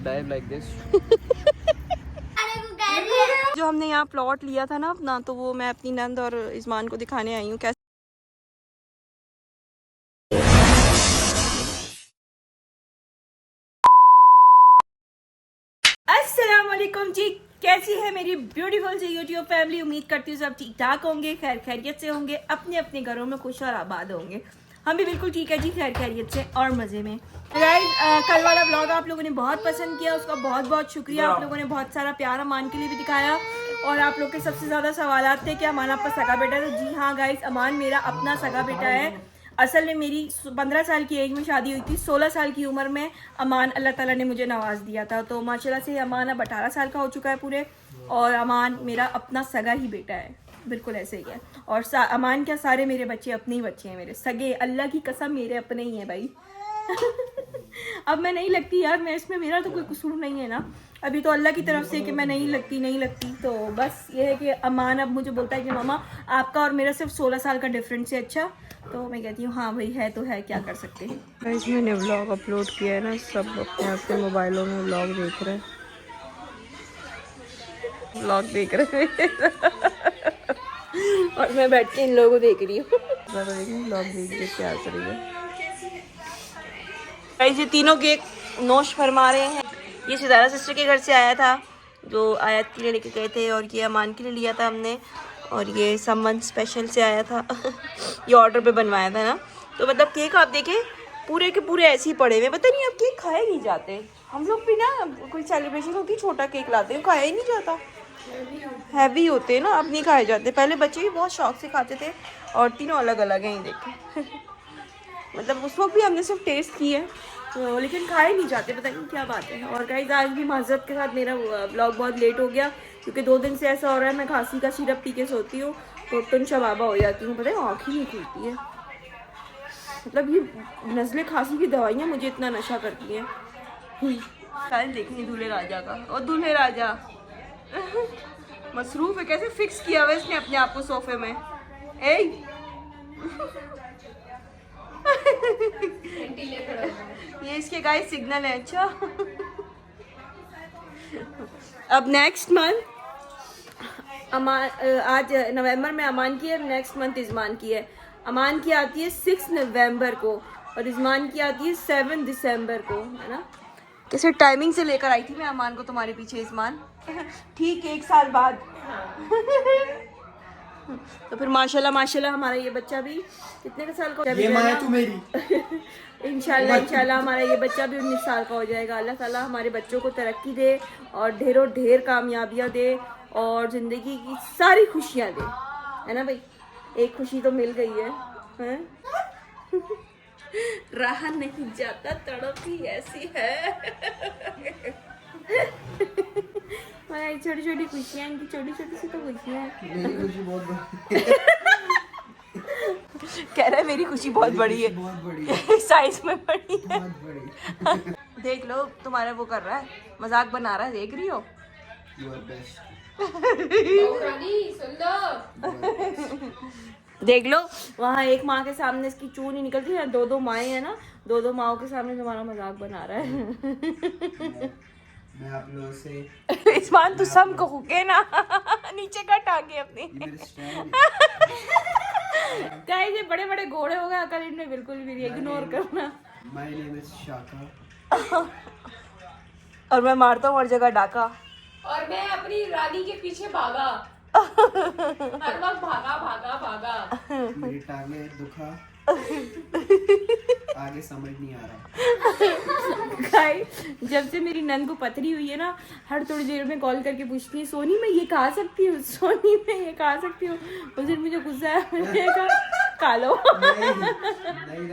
dive like this. जो हमने यहाँ प्लॉट लिया था ना अपना, तो वो मैं अपनी नंद और इस्मान को दिखाने आई हूँ कैसे। अस्सलाम वालेकुम जी, कैसी है मेरी ब्यूटीफुल सी यूट्यूब फैमिली। उम्मीद करती हूँ सब ठीक ठाक होंगे, खैर खैरियत से होंगे, अपने अपने घरों में खुश और आबाद होंगे। हम भी बिल्कुल ठीक है जी, खैर खैरियत से और मज़े में। गाइस, कल वाला व्लॉग आप लोगों ने बहुत पसंद किया, उसका बहुत बहुत शुक्रिया। आप लोगों ने बहुत सारा प्यार अमान के लिए भी दिखाया और आप लोग के सबसे ज़्यादा सवालात थे कि अमान आपका सगा बेटा है। तो जी हाँ गाइस, अमान मेरा अपना सगा बेटा है। असल में मेरी 15 साल की एज में शादी हुई थी, 16 साल की उम्र में अमान अल्लाह ताला ने मुझे नवाज दिया था। तो माशाल्लाह से अमान अब 18 साल का हो चुका है पूरे, और अमान मेरा अपना सगा ही बेटा है, बिल्कुल ऐसे ही है। और अमान क्या, सारे मेरे बच्चे अपने ही बच्चे हैं, मेरे सगे, अल्लाह की कसम मेरे अपने ही हैं भाई। अब मैं नहीं लगती यार, मैं इसमें मेरा तो कोई कसूर नहीं है ना, अभी तो अल्लाह की तरफ से कि मैं नहीं लगती। तो बस ये है कि अमान अब मुझे बोलता है कि मामा आपका और मेरा सिर्फ 16 साल का डिफरेंस है। अच्छा, तो मैं कहती हूँ हाँ भाई है तो है, क्या कर सकते हैं। गाइस, मैंने व्लॉग अपलोड किया है ना, सब अपने अपने मोबाइलों में व्लॉग देख रहे हैं, व्लॉग देख रहे हैं। और मैं बैठ के इन लोगों को देख रही हूँ, व्लॉग देख के क्या कर रही है। गाइस, ये तीनों केक नोश फरमा रहे हैं। ये सितारा सिस्टर के घर से आया था, जो आयत के लिए लेके गए थे, और ये अमान के लिए लिया था हमने, और ये समवन स्पेशल से आया था। ये ऑर्डर पे बनवाया था ना, तो मतलब केक आप देखें पूरे के पूरे ऐसे ही पड़े हुए, पता नहीं अब केक खाए नहीं जाते। हम लोग भी ना कोई सेलिब्रेशन होती है छोटा केक लाते हैं, खाया ही नहीं जाता, हैवी होते हैं ना, अब नहीं खाए जाते। पहले बच्चे भी बहुत शौक से खाते थे, और तीनों अलग अलग हैं, ये देखें। मतलब उस वक्त भी हमने सिर्फ टेस्ट की है, तो लेकिन खाए नहीं जाते, पता नहीं क्या बात है। और गाइस, आज भी माजरत के साथ मेरा ब्लॉग बहुत लेट हो गया, क्योंकि 2 दिन से ऐसा हो रहा है, मैं खांसी का सिरप पी के सोती हूँ तो तुम शबाबा हो जाती हूँ, पता है आँख ही नहीं खुलती है। मतलब ये नज़ले खांसी की दवाइयाँ मुझे इतना नशा करती हैं। कल देखेंगे दूल्हे राजा का, और दूल्हे राजा मसरूफ है, कैसे फिक्स किया हुआ इसने अपने आप को सोफे में। ये इसके गाइस सिग्नल है। अच्छा, अब नेक्स्ट मंथ आज नवंबर में अमान की है, नेक्स्ट मंथ इज़मान की है। अमान की आती है 6 नवंबर को और इज़मान की आती है 7 दिसंबर को, है ना। कैसे टाइमिंग से लेकर आई थी मैं अमान को तुम्हारे पीछे इज़मान, ठीक 1 साल बाद। तो फिर माशाल्लाह हमारा ये बच्चा भी कितने का साल का हो जाएगा। इंशाल्लाह हमारा ये बच्चा भी 19 साल का हो जाएगा। अल्लाह ताला हमारे बच्चों को तरक्की दे और ढेरों ढेर कामयाबियाँ दे और ज़िंदगी की सारी खुशियाँ दे, है ना भाई। एक खुशी तो मिल गई है, हैं? रहा नहीं जाता, तड़प ही ऐसी है। छोटी छोटी खुशियाँ, इनकी छोटी छोटी सी तो खुशियाँ हैं। मेरी खुशी बहुत बड़ी कह रहा है मेरी खुशी बहुत बड़ी है, बहुत बड़ी साइज में बड़ी है, बहुत बड़ी। देख लो, तुम्हारा वो कर रहा है, मजाक बना रहा है, देख रही हो। देख लो, वहाँ एक माँ के सामने इसकी चून नहीं निकलती है, 2 माएँ हैं ना, 2 माओं के सामने तुम्हारा मजाक बना रहा है। मैं आप लोगों से इस्मान तू सम को हुके ना नीचे का टांगे अपनी। गाइस, ये बड़े बड़े घोड़े हो गए, अकल इनमें बिल्कुल भी नहीं, इग्नोर करना। माय नेम इज शाका और मैं मारता हूँ हर जगह डाका, और मैं अपनी रानी के पीछे भागा, हर वक्त भागा। मेरी टांगे दुखा, आगे समझ नहीं आ रहा। गाइस, जब से मेरी नंद को पथरी हुई है ना, हर थोड़ी देर में कॉल करके पूछती है, सोनी मैं ये खा सकती हूँ, सोनी मैं ये खा सकती हूँ। उस दिन मुझे गुस्सा है, मैंने कहा खा लो। नहीं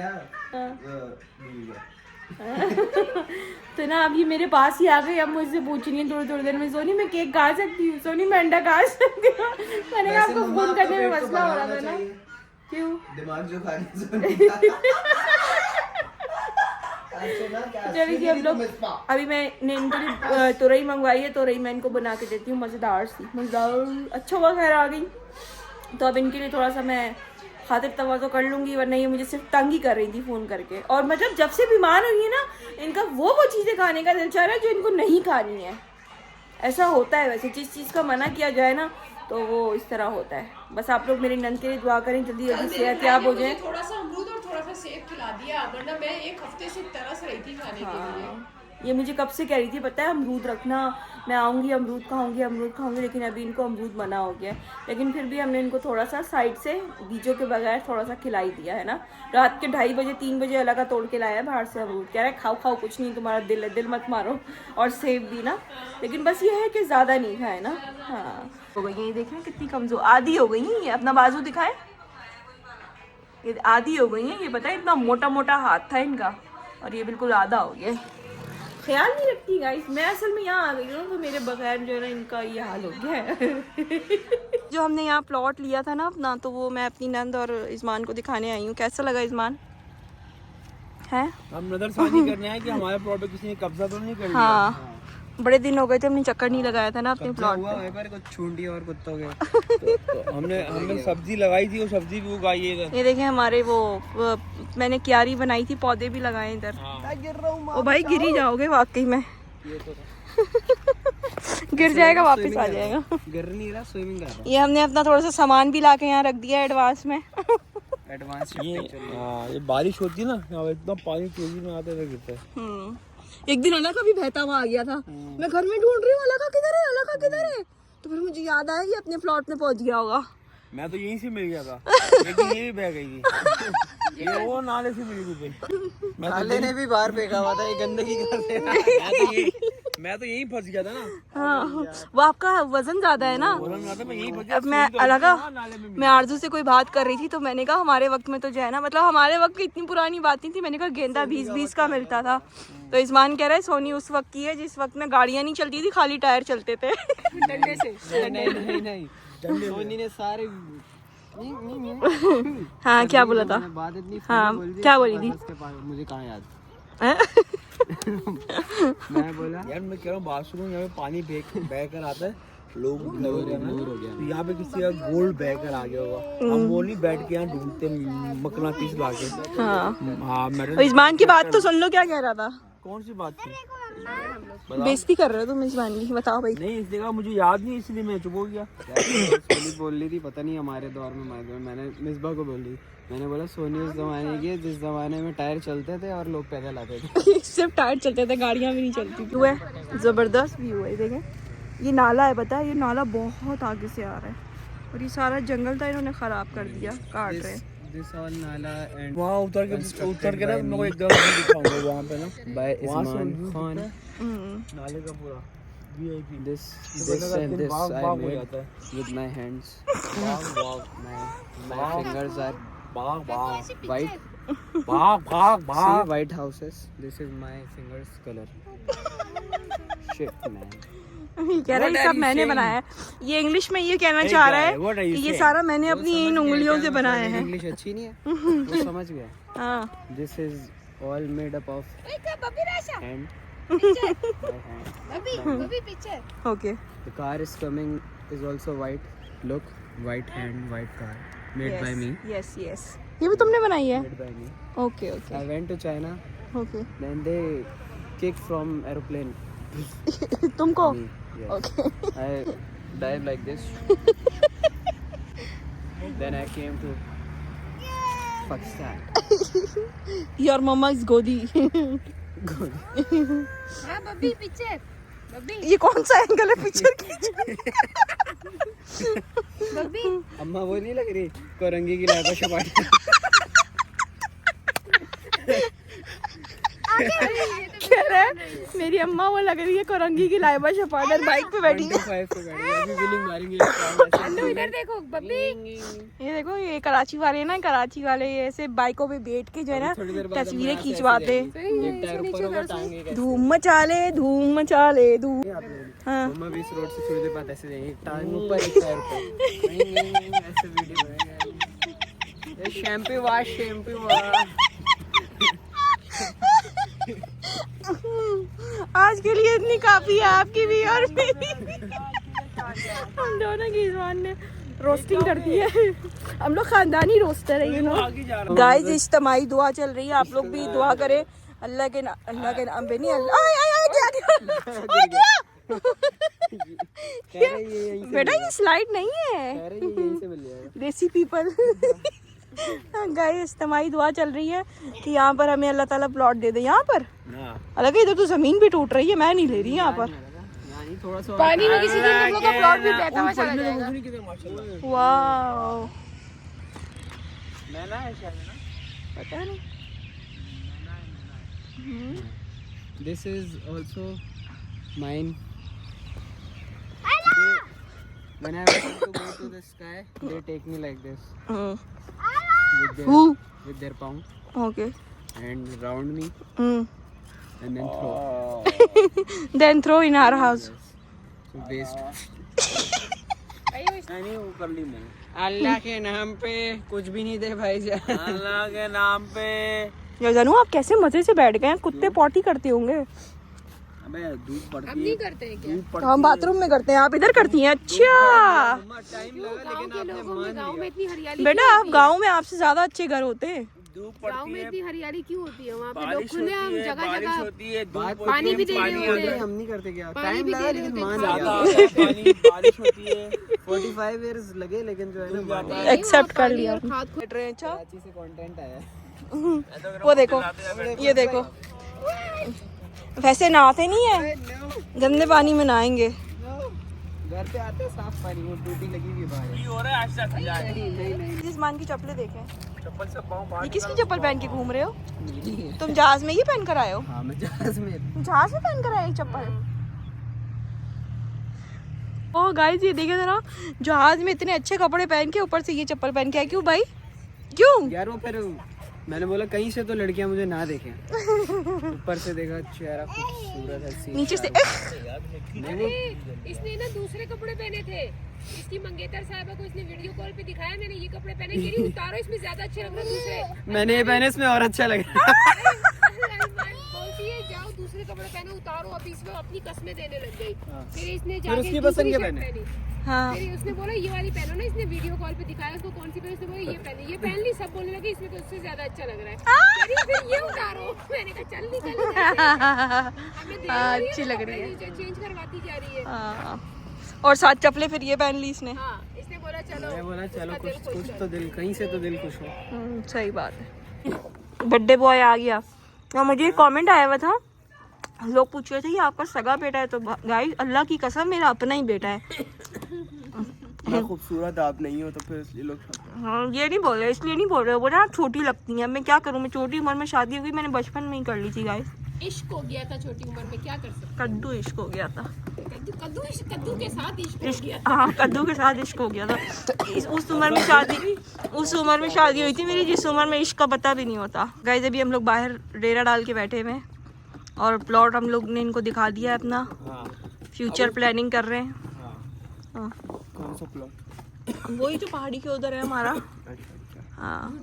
तो ना अब ये मेरे पास ही आ गई, अब मुझसे पूछ रही है थोड़ी देर में, सोनी मैं केक खा सकती हूँ, सोनी मैं अंडा खा सकती हूँ। मैंने कहा आपको फोन करने में मसला हो रहा था ना, क्यों दिमाग जो खा चलिए हम लोग, अभी मैंने इनके लिए तुरई मंगवाई है, तुरई मैं इनको बना के देती हूँ, मज़ेदार सी, मज़ेदार। अच्छा हुआ खैर आ गई, तो अब इनके लिए थोड़ा सा मैं खातिर तवाज़ो कर लूंगी, वरना ये मुझे सिर्फ तंग ही कर रही थी फ़ोन करके। और मतलब जब से बीमार हुई है ना, इनका वो चीज़ें खाने का दिल चाह रहा है जो इनको नहीं खानी है। ऐसा होता है वैसे, जिस चीज़ का मना किया जाए ना तो वो इस तरह होता है। बस आप लोग मेरी नंद के लिए दुआ करें, जल्दी जल्दी सेहतयाब हो जाए। थोड़ा सा अमरूद और थोड़ा सा सेब खिला दिया, वरना मैं एक हफ्ते से तरस रही थी खाने के लिए। ये मुझे कब से कह रही थी पता है, अमरूद रखना, मैं आऊँगी अमरूद खाऊंगी, लेकिन अभी इनको अमरूद मना हो गया है। लेकिन फिर भी हमने इनको थोड़ा सा साइड से बीजों के बगैर थोड़ा सा खिलाई दिया है ना। रात के 2:30 बजे 3 बजे अलग का तोड़ के लाया है बाहर से अमरूद, कह रहा है खाओ कुछ नहीं, तुम्हारा दिल है, दिल मत मारो। और सेब भी ना, लेकिन बस ये है कि ज़्यादा नहीं खाए ना। हाँ हो गई है, ये देखें कितनी कमज़ोर आधी हो गई है। ये अपना बाजू दिखाए, ये आधी हो गई है। ये पता है इतना मोटा मोटा हाथ था इनका और ये बिल्कुल आधा हो गया। ख्याल नहीं रखती गाइस, मैं असल में यहाँ आ गई हूँ तो मेरे बगैर जो है ना इनका ये हाल हो गया है। जो हमने यहाँ प्लॉट लिया था ना अपना, तो वो मैं अपनी नंद और इस्मान को दिखाने आई हूँ। कैसा लगा इस्मान? है हम नजरसानी करने आए कि हमारे प्लॉट पे किसी ने कब्जा तो नहीं कर लिया। हाँ, बड़े दिन हो गए थे हमने चक्कर नहीं लगाया था ना अपने प्लॉट पे। पर कुछ छूंटी और कुत्तों के तो हमने सब्जी लगाई थी, वो सब्जी भी उगाई है इधर। ये देखें हमारे वो मैंने क्यारी बनाई थी, पौधे भी लगाए इधर। ओ भाई गिर ही जाओगे वाकई में। गिर जाएगा वापस आ जाएगा। गिर नहीं रहा, स्विमिंग कर रहा ये हमने अपना थोड़ा सा सामान भी ला के यहाँ रख दिया एडवांस में। एडवांस। ये बारिश होती है ना, यहाँ इतना पानी तेजी में आता है गिरता है। एक दिन अलग का भी बहता हुआ आ गया था, मैं घर में ढूंढ रही हूँ अलग का किधर है, तो फिर मुझे याद आया ये अपने प्लॉट में पहुंच गया होगा। मैं तो यहीं से मिल गया था, लेकिन ये भी बह गई थी। ये वो नाले से मिल गई थी। नाले ने भी बाहर फेंका हुआ था, ये गंदगी कर दे रहा। मैं तो यहीं फंस गया था ना। हाँ, वो आपका वजन ज्यादा है ना। मैं यहीं फंस गया। अब मैं अलग मैं आरजू से कोई बात कर रही थी तो मैंने कहा हमारे वक्त में तो जो है ना, मतलब हमारे वक्त की इतनी पुरानी बात नहीं थी। मैंने कहा गेंदा 20-20 का मिलता था। तो इस्मान कह रहा है सोनी उस वक्त की है जिस वक्त में गाड़ियाँ नहीं चलती थी, खाली टायर चलते थे। डंडे से। नहीं सोनी ने सारे हाँ क्या बोला था? बात इतनी हाँ क्या बोली थी? मुझे कहाँ याद। हैं? मैं बोला यार मैं कह रहा हूँ बाथरूम यहाँ पे पानी बह कर आता है, लोग हो गया। तो यहाँ पे किसी का गोल्ड बह कर आ गया होगा। हम वो नहीं बैठ के यहाँ ढूंढते मकना पीस ला के। हाँ मैंने इस्मान की बात तो सुन लो, क्या कह रहा था? कौन सी बात थी? बेइज्जती कर रहे हो तुम इस्मान की, बताओ भाई। नहीं इस जगह मुझे याद नहीं, इसलिए मैं चुप हो गया। सोनी बोल रही थी, पता नहीं हमारे दौर में मैंने मिसबा को बोल रही, मैंने बोला सोनी उस जमाने की जिस जमाने में टायर चलते थे और लोग पैदल आते थे। सिर्फ टायर चलते थे, गाड़ियाँ भी नहीं चलती। व्यू है, जबरदस्त व्यू है। देखें ये नाला है, पता है ये नाला बहुत आगे से आ रहा है और ये सारा जंगल था इन्होंने खराब कर दिया, काट रहे हैं। This all नाला and वहाँ उतर के ना मैं को एक जगह दिखाऊंगा वहाँ पे ना, by Isman Khan. नाले का पूरा VIP। This and this I हो made जाता है। with my hands. My Wow. fingers are भाग white. भाग See white houses. This is my fingers color. Shit man. ये कह रहा है ये सब मैंने बनाया है। ये इंग्लिश में ये कहना चाह रहा है What are you कि ये saying? सारा मैंने अपनी इन उंगलियों से बनाया है। इंग्लिश अच्छी नहीं है, वो समझ गया। हाँ This is all made up of hand. Okay. The car is coming is also white. Look, white hand, white car. Made by me. Yes yes, ये भी तुमने बनाई है? Made by me. Okay okay I went to China. Okay. Then they kicked from aeroplane. तुमको? Me. Yes. Okay. I died like this. Then I came to Pakistan. Your mama is गोदी। Good. हाँ बब्बी पीछे, बब्बी ये कौन सा angle है picture की? बब्बी। अम्मा वो नहीं लग रही कोरंगी की लाइफ शपाटी। कह रहा है मेरी अम्मा वो लग रही है कोरंगी की लाइबा शपाडर, बाइक पे बैठी है। 25 पे गाड़ी अभी व्हीलिंग मारेंगे। अन्नू इधर देखो बब्बी। ये देखो ये कराची वाले ना, कराची वाले ये ऐसे बाइकों पे बैठ के जो है ना थोड़ी देर बाद तस्वीरें खींचवाते। एक टायर ऊपर होगा, टांगे कैसे। धूम मचा ले धूम। हाँ मम्मा भी इस रोड से थोड़ी देर बाद ऐसे जाएंगे, एक टांग ऊपर एक टायर ऊपर, ऐसे वीडियो बनेगा। ये शैम्पू वाश। आज के लिए इतनी काफी है आपकी भी और मेरी भी। हम दोनों की इस्मान ने रोस्टिंग करती है। हम लोग खानदानी रोस्टर है, यू नो। गाइस इज्तिमाई दुआ चल रही है, आप लोग भी दुआ करें अल्लाह के नाम पे। नहीं अल्लाह बेटा ये स्लाइड नहीं है, देसी पीपल। गाइस इज्तिमाई दुआ चल रही है कि यहाँ पर हमें अल्लाह ताला प्लॉट दे दे। यहाँ पर अलग इधर तो जमीन भी टूट रही है, मैं नहीं ले रही यहाँ पर। थोड़ा सा पानी में किसी दिन तुम लोग का प्लॉट भी बहता हुआ चला जाएगा। वाओ मैला है शायद ना, पता नहीं। This is also mine. When I want to go to the sky, they take me like this with their palm Okay. and round me and then throw. Then throw in our house. So waste. नहीं वो कर ली मैंने। अल्लाह के नाम पे कुछ भी नहीं दे भाई जान। अल्लाह के नाम पे। यार जानू आप कैसे मजे से बैठ गए हैं, कुत्ते पॉटी करते होंगे। अबे धूप पड़ती है। हम नहीं करते हैं क्या? तो हम बाथरूम में करते हैं, आप इधर करती हैं। अच्छा टाइम लगा गाँव लेकिन के आपने लोगों में, गाँव में इतनी हरियाली बेटा आप गांव में आपसे ज्यादा अच्छे घर होते हैं। धूप गाँव पड़ती में है, इतनी हरियाली क्यों होती है? वहाँ पे लोग बारिश खुले होती हम है, जगह बारिश जगह होती है, बात धूप पानी भी होती दे है, रहे पानी होते होता हैं। हम नहीं करते क्या, पानी टाइम भी लगा दे रहे लेकिन होते हैं, मान ज्यादा लिया। होता है, पानी बारिश होती है। 45 years लगे लेकिन जो है ना मान लिया। एक्सेप्ट कर पानी लिया। और खाद को बैठ रहे हैं। अच्छा कराची से कंटेंट आया। वो देखो, ये देखो, वैसे नहाते नहीं है, गंदे पानी में नहाएंगे। घर पे आते साफ पानी, वो टूटी लगी हुई है बाहर। हो रहा है आस्ते आस्ते जाए। इस मान की चप्पलें देखें, चप्पल से पाँव ये किसकी चप्पल पहन के घूम रहे हो? तुम जहाज में ही पहन कर आए हो? हाँ मैं जहाज में। जहाज में पहन कर आए चप्पल? ओ गाइस ये देखिए जरा, जहाज में इतने अच्छे कपड़े पहन के ऊपर से ये चप्पल पहन के आए। क्यों भाई, क्यों? यार वो फिर मैंने बोला कहीं से तो लड़कियां मुझे ना देखें। ऊपर से देखा चेहरा खूबसूरत है, सीन नीचे से इसने ना दूसरे कपड़े पहने थे। इसकी मंगेतर साहिबा को इसने वीडियो कॉल पे दिखाया, मैंने ये कपड़े पहने, कह रही उतारो इसमें ज्यादा अच्छे लग रहे दूसरे। मैंने ये पहने इसमें और अच्छा लगा। बोलती है जाओ दूसरे कपड़े पहनो, उतारो। अभी इसमें अपनी कसमें देने लग गई। फिर इसने फिर जाके उसकी दूसरी पसंद के शर्ट पहने। पहनी। हाँ फिर उसने बोला ये वाली पहनो ना, इसने वीडियो कॉल पे दिखाया उसको कौन सी पहनी, उसने बोला ये पहनी, ये पहन ली। सब बोलने लगे इसमें तो उससे ज्यादा अच्छा लग रहा है। कह रही फिर ये उतारो। मैंने कहा चल निकल हमें दे हाँ, रही अच्छी लग रही है। चेंज करवाती जा रही है। हाँ। और साथ चप्पलें फिर ये पहन ली इसने। हाँ इसने बोला चलो, मैं बोला चलो उसका दिल कुछ खुश कुछ तो दिल, कहीं से तो दिल खुश हो। सही बात है। बर्थडे बॉय आ गया और मुझे कमेंट आया हुआ था, लोग पूछ रहे थे कि आपका सगा बेटा है। तो गाइस अल्लाह की कसम मेरा अपना ही बेटा है। खूबसूरत आप नहीं हो तो फिर इसलिए लोग हाँ ये नहीं बोल रहे, इसलिए नहीं बोल रहे, बोला आप छोटी लगती हैं। मैं क्या करूँ, मैं छोटी उम्र में शादी हुई, मैंने बचपन में ही कर ली थी गाइस। इश्क हो गया था छोटी उम्र में, क्या कर सकते। कद्दू इश्क हो गया था। कद्दू के साथ इश्क हो गया। हाँ कद्दू के साथ इश्क हो गया था। उस उम्र में शादी, उस उम्र में शादी हुई थी मेरी जिस उम्र में इश्क का पता भी नहीं होता। गाइस अभी हम लोग बाहर डेरा डाल के बैठे हुए हैं और प्लॉट हम लोग ने इनको दिखा दिया है अपना। फ्यूचर प्लानिंग कर रहे हैं। हाँ कौन सा प्लॉट? वही जो पहाड़ी के उधर है हमारा। हाँ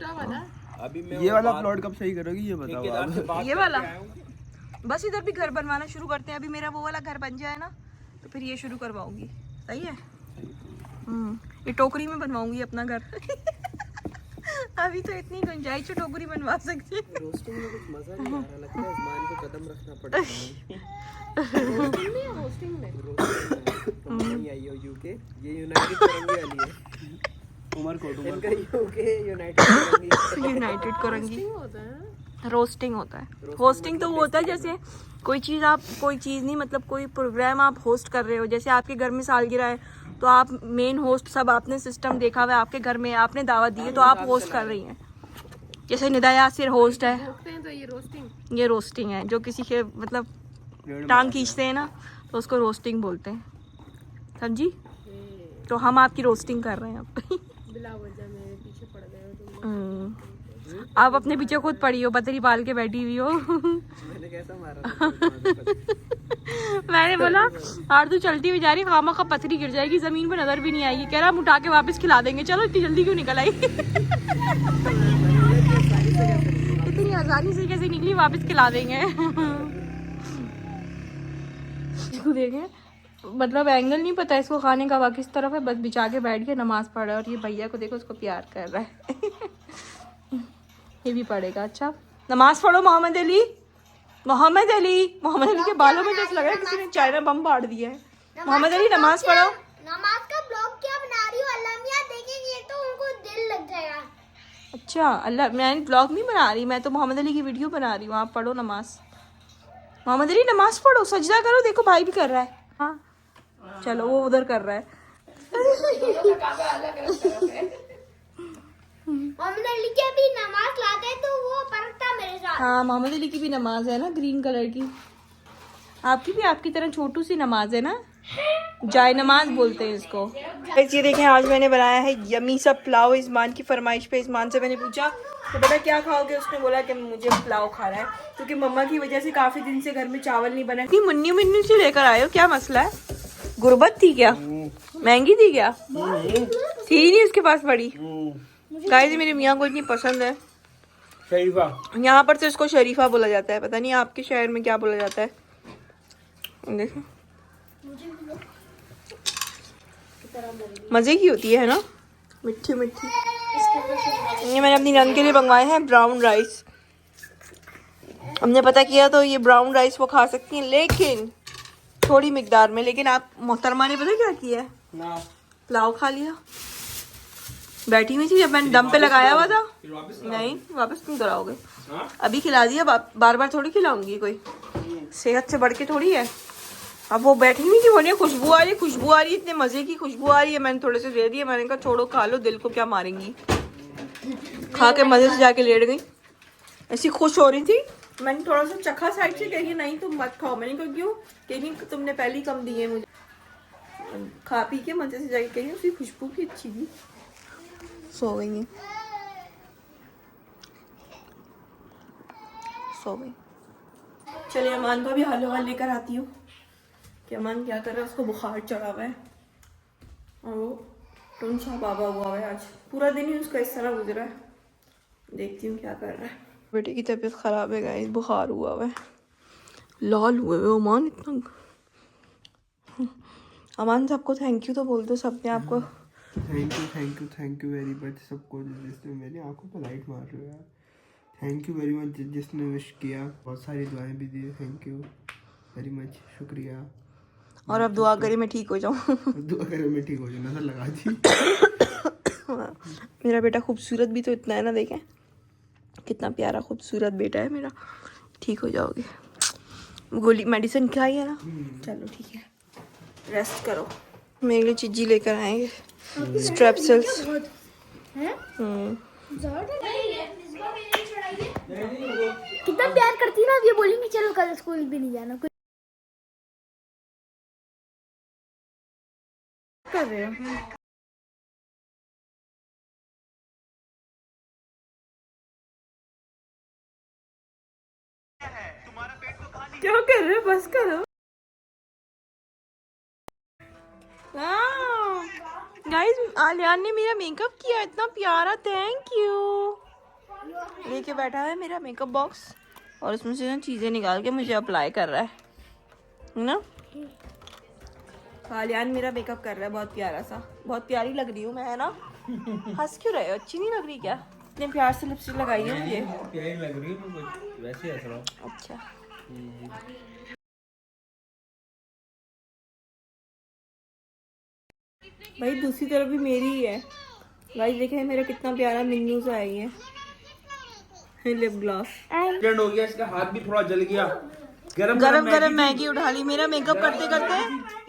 अभी मैं ये वाला प्लॉट कब सही करोगी ये बताओ। ये वाला बस इधर भी घर बनवाना शुरू करते हैं। अभी मेरा वो वाला घर बन जाए ना तो फिर ये शुरू करवाऊंगी। सही है। ये टोकरी में बनवाऊंगी अपना घर। अभी तो इतनी गुंजाइश है टोकरी बनवा सकती है। रोस्टिंग में कुछ मजा नहीं आ रहा, लगता है इस मान को कदम रखना पड़ेगा। होस्टिंग में नहीं आई हो यूके, ये यूनाइटेड करेंगे वाली है। उमर को इनका यूके यूनाइटेड करेंगी। होता है। रोस्टिंग होता है। होस्टिंग तो वो होता है जैसे कोई चीज़ आप, कोई चीज़ नहीं मतलब कोई प्रोग्राम आप होस्ट कर रहे हो। जैसे आपके घर में सालगिरह है तो आप मेन होस्ट, सब आपने सिस्टम देखा हुआ है, आपके घर में आपने दावत दी है तो आप होस्ट कर रही हैं। जैसे निदा यासिर होस्ट है, रोकते हैं तो ये रोस्टिंग है। जो किसी के मतलब टांग खींचते हैं ना तो उसको रोस्टिंग बोलते हैं, समझी? तो हम आपकी रोस्टिंग कर रहे हैं अब। बिला वजह मेरे पीछे पड़ गए हो तुम। आप अपने पीछे खुद पड़ी हो, पतरी पाल के बैठी हुई हो। मैंने कैसा मारा? मैंने बोला यार तू चलती हुई जा रही, खामा का पथरी गिर जाएगी, जमीन पे नजर भी नहीं आएगी। कह रहा हम उठा के वापस खिला देंगे। चलो इतनी जल्दी क्यों निकल आई? इतनी आसानी से कैसे निकली, वापस खिला देंगे। देखें मतलब एंगल नहीं पता इसको खाने का, किस तरफ है, बस बिछा के बैठ के नमाज पढ़ रहा है। और ये भैया को देखो, उसको प्यार कर रहा है। ये भी पढ़ेगा। अच्छा नमाज पढ़ो मोहम्मद अली। मोहम्मद अली के बालों में जैसे लग रहा है किसी ने चाइना बम फाड़ दिया है। मोहम्मद अली नमाज पढ़ो। नमाज का ब्लॉग क्या बना रही हो? अल्लाह मियां देखेंगे तो उनको दिल लग जाएगा। अच्छा अल्लाह, मैं ब्लॉग नहीं बना रही, मैं तो मोहम्मद अली की वीडियो बना रही हूँ। आप पढ़ो नमाज। मोहम्मद अली नमाज पढ़ो, सजदा करो। देखो भाई भी कर रहा है। हाँ चलो वो उधर कर रहा है। मोहम्मद अली की भी नमाज लाते हैं तो वो पढ़ता मेरे साथ। हाँ मोहम्मद अली की भी नमाज है ना, ग्रीन कलर की। आपकी भी आपकी तरह छोटू सी नमाज है ना, जाय नमाज बोलते हैं इसको। ये देखें, आज मैंने बनाया है यमी सा पुलाव। इस्मान की फरमाइश पे इस्मान से मैंने पूछा तो बेटा क्या खाओगे, उसने बोला कि मुझे पुलाव खाना है, क्योंकि मम्मा की वजह से काफी दिन से घर में चावल नहीं बना। इतनी मुन्नी से लेकर आए हो, क्या मसला है? गुर्बत थी क्या? महंगी थी क्या? थी नहीं उसके पास बड़ी। गाइस मेरे मियाँ को इतनी पसंद है शरीफा। यहाँ पर तो इसको शरीफा बोला जाता है, पता नहीं आपके शहर में क्या बोला जाता है। देखो मजे की होती है ना, मिठी मिठी। ये मैंने अपनी नन के लिए मंगवाए हैं ब्राउन राइस। हमने पता किया तो ये ब्राउन राइस वो खा सकती हैं, लेकिन थोड़ी मिकदार में। लेकिन आप मोहतरमा ने पता क्या किया है, पुलाव खा लिया। बैठी हुई थी जब मैंने दम पे लगाया हुआ था। नहीं वापस नहीं कराओगे, अभी खिला दिया, बार बार थोड़ी खिलाऊंगी, कोई सेहत से बढ़ के थोड़ी है। अब वो बैठी हुई थी, बोलिए खुशबू आ रही, इतने मजे की खुशबू आ रही है। मैंने थोड़े से दे दिए, मैंने कहा छोड़ो खा लो, दिल को क्या मारेंगी। खा के मजे से जाके लेट गई, ऐसी खुश हो रही थी। मैंने थोड़ा सा चखा साइड से, कही नहीं तुम मत खाओ। मैंने कहा क्यों? कहीं तुमने पहले ही कम दिए मुझे। खा पी के मजे से जाके कही उसकी खुशबू भी अच्छी थी। सो गई। चलिए अमान को भी हलवा लेकर आती हूँ कि अमान क्या कर रहा है, उसको बुखार चढ़ा हुआ है और वो टुनसा बाबा हुआ है। आज पूरा दिन ही उसका इस तरह गुजरा है। देखती हूँ क्या कर रहा है। बेटे की तबीयत खराब है गाइस, बुखार हुआ है, लाल हुए हुए अमान इतना। अमान सबको थैंक यू तो बोल दो, सबने आपको थैंक यू वेरी मच सबको जिसने मेरी आंखों पर लाइट मार रहे हो यार। थैंक यू वेरी मच जिसने विश किया, बहुत सारी दुआएं भी दी। थैंक यू वेरी मच, शुक्रिया। और अब दुआ करें मैं ठीक हो जाऊँ। दुआ करें मैं ठीक हो जाऊँ, नजर लगा दी। मेरा बेटा खूबसूरत भी तो इतना है ना, देखें कितना प्यारा खूबसूरत बेटा है मेरा। ठीक हो जाओगे, गोली मेडिसिन खाई है ना, चलो ठीक है, रेस्ट करो। मेरे लिए चीजी लेकर आएंगे, स्ट्रेप्सिल्स। कितना प्यार करती है ना, अब ये बोलेंगी चलो कल स्कूल भी नहीं जाना। कर रहे हो क्या कर रहे हो, बस करो। गाइस आलियान ने मेरा मेकअप किया, इतना प्यारा, थैंक यू। लेके बैठा है मेरा मेकअप बॉक्स और उसमें से ना चीजें निकाल के मुझे अप्लाई कर रहा है ना। आलियान मेरा मेकअप कर रहा है, बहुत प्यारा सा, बहुत प्यारी लग रही हूँ मैं, है ना। हंस क्यों रहे हो, अच्छी नहीं लग रही क्या? इतने प्यार से लिपस्टिक लगाई है मुझे, प्यारी लग रही है, वैसे हंस रहा हूं। अच्छा भाई दूसरी तरफ भी मेरी ही है। गाइस देखें मेरा कितना प्यारा मिन्नू सा है ये लिप ग्लॉस। एक्सीडेंट हो गया, इसका हाथ भी थोड़ा जल गया। गरम मैगी उठा ली। मेरा मेकअप करते करते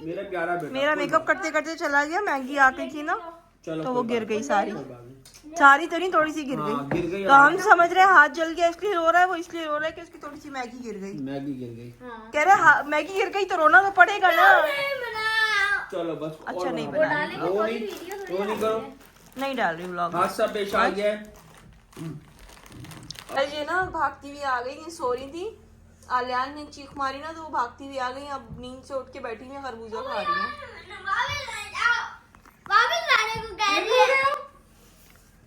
मेरा प्यारा बेटा, मेरा मेकअप करते करते चला गया, मैगी आ गई थी ना चलो तो वो गिर गई सारी तो नहीं, थोड़ी सी गिर गई। गिर गई। तो हम समझ रहे हैं हाथ जल गया इसलिए रो रहा है, वो इसलिए रो रहा है कि उसकी थोड़ी सी मैगी गिर गई। मैगी गिर गई, कह रहे मैगी गिर गई तो रोना तो पड़ेगा ना। चलो बस। अच्छा नहीं बना रही, वो नहीं करो, नहीं डाल रही व्लॉग। हादसा पेश आ गया है। ये ना भागती हुई आ गई, सो रही थी, आलियान ने चीख मारी ना तो वो भागती हुई आ गई। अब नींद से उठ के बैठी हुई खरबूजा खा रही है।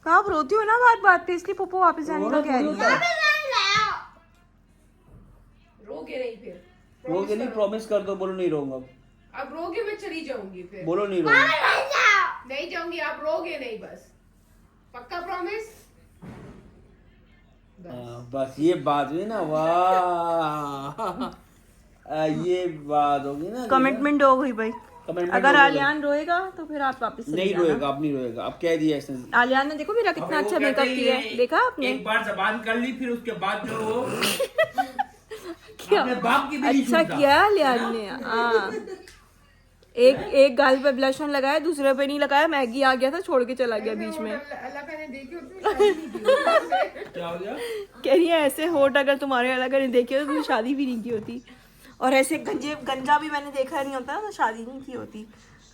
कहाँ आप रोती हो ना बात बात पे, इसलिए पप्पू वापस जाने का कह रही है। रो के नहीं, फिर रोगे नहीं, प्रॉमिस कर दो, बोलो नहीं रोऊंगा। अब रोगे मैं चली जाऊंगी फिर। बोलो नहीं रोगी। नहीं जाऊंगी, आप रोगे नहीं बस, पक्का प्रॉमिस। बस ये बात हुई ना, वाह ये बात होगी ना, कमिटमेंट हो गई भाई। Commitment अगर हो गई। आलियान रोएगा तो फिर आप वापस चले नहीं जाना। रोएगा, अब नहीं रोएगा, अब कह दिया इसने। आलियान ने देखो मेरा कितना अच्छा मेकअप किया है, देखा आपने? एक बार जबान कर ली, फिर उसके बाद जो वो क्या अपने बाप की भी नहीं अच्छा सुनता। किया आलियान ने। हाँ, एक गाल पे ब्लश ऑन लगाया, दूसरे पे नहीं लगाया, मैगी आ गया था, छोड़ के चला गया बीच में। अल्लाह का ने देखी होती है, शादी नहीं की होती। क्या हो गया? कह रही है ऐसे होट अगर तुम्हारे अलग ने देखे हो तो शादी भी नहीं की होती। और ऐसे गंजा भी मैंने देखा नहीं होता तो शादी नहीं की होती।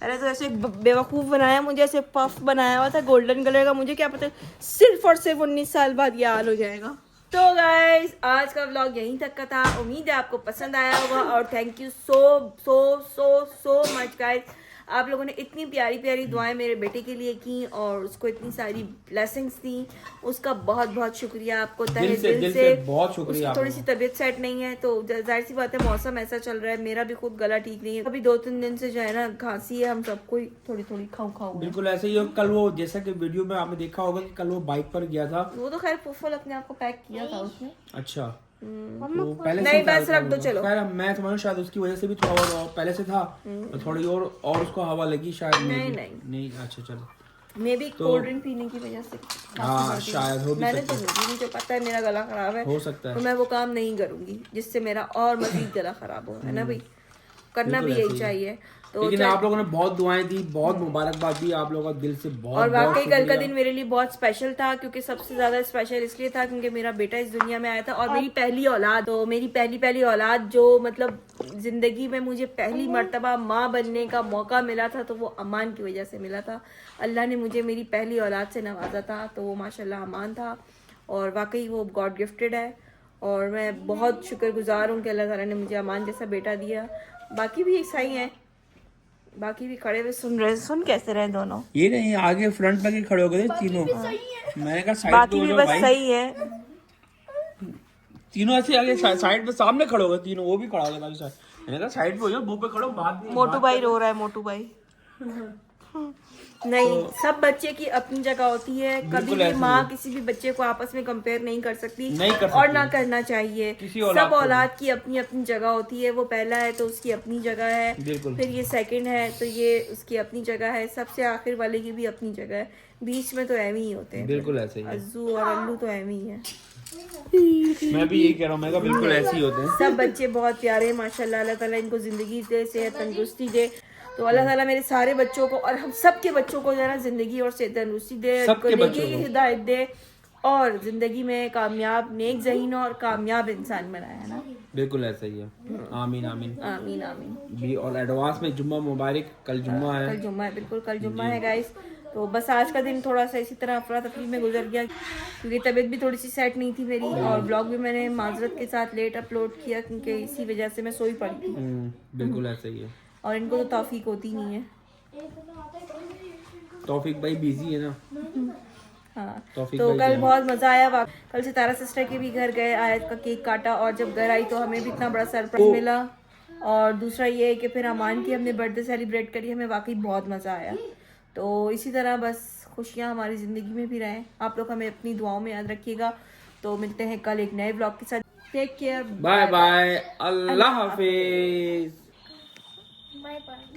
अरे तो ऐसे बेवकूफ़ बनाया मुझे, ऐसे पफ बनाया हुआ था गोल्डन कलर का, मुझे क्या पता सिर्फ और सिर्फ 19 साल बाद ये हाल हो जाएगा। तो गाइस आज का व्लॉग यहीं तक का था, उम्मीद है आपको पसंद आया होगा और thank you so much guys. आप लोगों ने इतनी प्यारी प्यारी दुआएं मेरे बेटे के लिए की और उसको इतनी सारी ब्लेसिंग्स दी, उसका बहुत बहुत शुक्रिया आपको तहे दिल से। बहुत शुक्रिया। उसकी थोड़ी सी तबीयत सेट नहीं है तो जाहिर सी बात है, मौसम ऐसा चल रहा है, मेरा भी खुद गला ठीक नहीं है, अभी 2-3 दिन से जो है ना खांसी है, हम सबको थोड़ी थोड़ी खाऊ बिल्कुल ऐसे ही। कल वो जैसा कि वीडियो में आपने देखा होगा कि कल वो बाइक पर गया था। वो तो खैर फुफल अपने आप को पैक किया था उसने। अच्छा, तो पहले नहीं, से था बस रख दो, चलो। खैर मैं समझ शायद उसकी वजह से भी थोड़ा और पहले से था, तो थोड़ी और उसको हवा लगी शायद। नहीं अच्छा चलो, मे भी कोल्ड ड्रिंक पीने की वजह से। हाँ शायद हो भी मैंने तो सकता मुझे पता है मेरा गला खराब है, हो सकता है। तो मैं वो काम नहीं करूंगी जिससे मेरा और मजीद गला खराब हो, है ना भाई? करना भी बिल्कुल यही ऐसे ही। चाहिए। तो लेकिन आप लोगों ने बहुत दुआएं दी, बहुत मुबारकबाद दी आप लोगों का दिल से, बहुत और बहुत वाकई कल का शुक्रिया। दिन मेरे लिए बहुत स्पेशल था, क्योंकि सबसे ज्यादा स्पेशल इसलिए था क्योंकि मेरा बेटा इस दुनिया में आया था और मेरी पहली औलाद, तो मेरी पहली औलाद जो मतलब जिंदगी में मुझे पहली मर्तबा माँ बनने का मौका मिला था तो वो अमान की वजह से मिला था। अल्लाह ने मुझे मेरी पहली औलाद से नवाजा था, तो वो माशाल्लाह अमान था और वाकई वो गॉड गिफ्टेड है और मैं बहुत शुक्रगुजार हूँ कि अल्लाह ताला ने मुझे अमान जैसा बेटा दिया। बाकी भी सही है, बाकी भी खड़े हुए सुन कैसे रहे दोनों। ये नहीं आगे फ्रंट में खड़े हो गए तीनों, मैंने कहा साइड बाकी पे हो भी जाओ बस भाई। सही है। तीनों ऐसे आगे साइड पे सामने खड़े हो गए तीनों, वो भी खड़ा हो गया साइड। मैंने कहा साइड पे हो जाओ, मुंह पे खड़ो, बात नहीं। मोटू भाई रो रहा है, मोटू भाई। नहीं, सब बच्चे की अपनी जगह होती है, कभी भी ऐसे माँ ही। किसी भी बच्चे को आपस में कंपेयर नहीं कर सकती, नहीं कर और सकती। ना करना चाहिए। किसी औलाद सब को औलाद की अपनी अपनी जगह होती है, वो पहला है तो उसकी अपनी जगह है, बिल्कुल। फिर ये सेकंड है तो ये उसकी अपनी जगह है, सबसे आखिर वाले की भी अपनी जगह है, बीच में तो एवं ही होते हैं। बिल्कुल ऐसे ही है। अज्जू और अल्लू तो एवं ही है। मैं भी यही कह रहा हूँ, मैं कहा बिल्कुल ऐसे ही होते हैं। सब बच्चे बहुत प्यारे हैं माशाल्लाह, अल्लाह ताला इनको जिंदगी दे, सेहत तंदुरुस्ती दे। तो अल्लाह ताला मेरे सारे बच्चों को और हम सब के बच्चों को जो है ना जिंदगी और सेहत तंदुरुस्ती दे, सबके उनको बच्चों नेकी की को। हिदायत दे और जिंदगी में कामयाब नेक ज़हीन और कामयाब इंसान बनाए, है ना? बिल्कुल ऐसा ही है। आमीन आमीन। आमीन आमीन। भी और एडवांस में जुम्मा मुबारक, कल जुम्मा है। कल जुम्मा है, बिल्कुल कल जुम्मा है गाइस। तो बस आज का दिन थोड़ा सा इसी तरह अफरा तफरी में गुजर गया क्योंकि तबीयत भी थोड़ी सी सेट नहीं थी मेरी और ब्लॉग भी मैंने माजरत के साथ लेट अपलोड किया क्योंकि इसी वजह से मैं सोई पड़ी थी बिल्कुल ऐसा ही है। और इनको तो तौफीक होती नहीं है। तौफीक भाई बिजी है ना। हाँ, तौफीक तो भाई कल जो है। बहुत मजा आया। कल सितारा सिस्टर के भी घर गए, आयत का केक काटा और जब घर आई तो हमें भी इतना बड़ा सरप्राइज मिला। और दूसरा ये है कि फिर अमान की हमने बर्थडे सेलिब्रेट करी, हमें वाकई बहुत मजा आया। तो इसी तरह बस खुशियाँ हमारी ज़िंदगी में भी रहें। आप लोग हमें अपनी दुआओं में याद रखिएगा। तो मिलते हैं कल एक नए ब्लॉग के साथ। टेक केयर, बाय बाय, अल्लाह हाफिज। Bye bye.